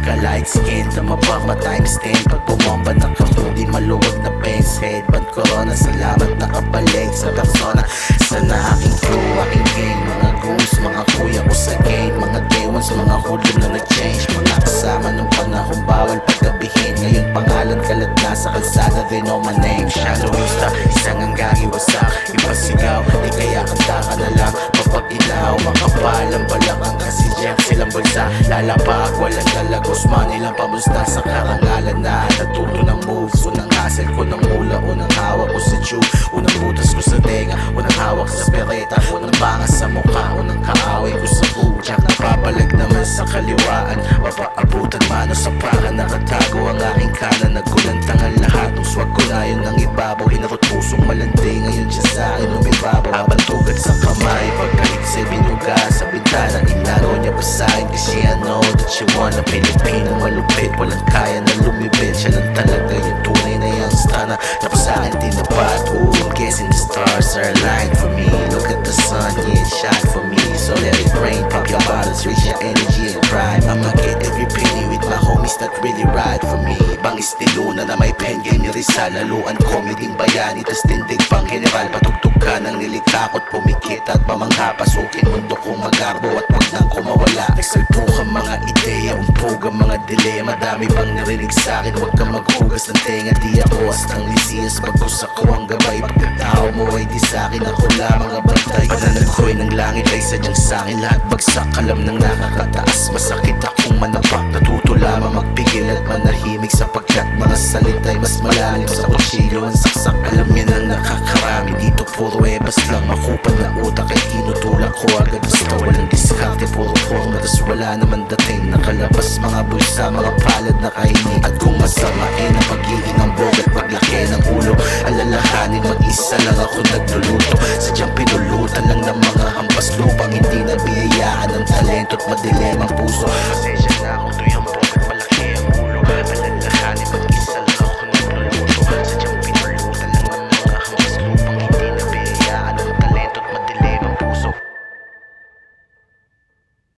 Pagka-light skin, tumabak ma-times 10. Pag bumomba ng kahudi, maluwag na pens headband corona, salamat nakabalik sa persona. Sana aking crew, aking gang, mga goons, mga kuya ko sa game, mga day ones, mga hulo na nag-change. Mga kasama nung panahong bawal paggabihin, ngayon pangalan kalat na sa kalsada, they know my name. Shadowista, isang anggagi wasak, ipasigaw, di kaya kanta ka na lang papag-ilaw. Makapalang balakang kasi Jack silang bulsa, lalapag, walang galagos, money lang pamusta sa karangalan na natuto ng moves. Unang hassle ko ng mula, unang hawak ko sa tube, unang butas ko sa tenga, unang hawak sa pereta, unang bangas sa mukha, unang kaaway ko sa bujak. Napapalag naman sa kaliwaan, mapaabutan mano sa paka, nakatago ang aking kanan, nagkulantang ang lahat ng swag ko na yun ang ibabaw. Hinakot pusong malandi, ngayon siya sa akin lumibabaw. Habang tugat sa kamay, pagkalit sa binuga, sa bintana inaro niya pa sa'kin. Kasi I know that you wanna Pilipino malupit, walang kaya na lumibit. Siya lang talaga yung tunay na youngster na tapos sa'kin tinapat. I'm guessing the stars are aligned for me. Look at the sun, yeah, it shine for me. So let it rain, pop your bottles, reach your energy and drive. I'ma get every penny with my homies that really ride for me. Ibang estilo na may pen game ni Rizal, laluan comedy bayani, tas tindig pang general. Patugtog ka ng nilikakot, pumikit at pamangha, pasukin mundo kong magarbo at wag nang kumawala. Nagsalpok ang mga ideya, umpog ang mga dilema, dami pang narinig sa'kin, wag kang maghugas ng tenga. Di ako astang lisiyas, bagkus ako ang gabay. Pagkatao mo ay di sa'kin, ako lamang ang bantay. Panalag ko'y ng langit ay sadyang sa'kin, lahat bagsak, alam ng nakakataas. Masakit akong manapak, natuto lamang magpigil at manahimik, sapagkat mga salita'y mas malalim sa kutsilyo ang saksak. Alam yan ang nakakarami dito, puro ebas lang, makupan na utak ay tinutulak ko agad. Basta walang diskarte, puro forma, tas wala naman dating. Nakalabas mga bulsa, mga palad na kahinig. At kung masamain ang pagiging ang bogat, paglaki ng ulo, alalahanin mag-isa lang ako nagluluto. Sadyang pinulutan lang ng mga hampas lupang hindi nabiyayaan ng talento at madilim ang puso. Pasensya na kung tuyang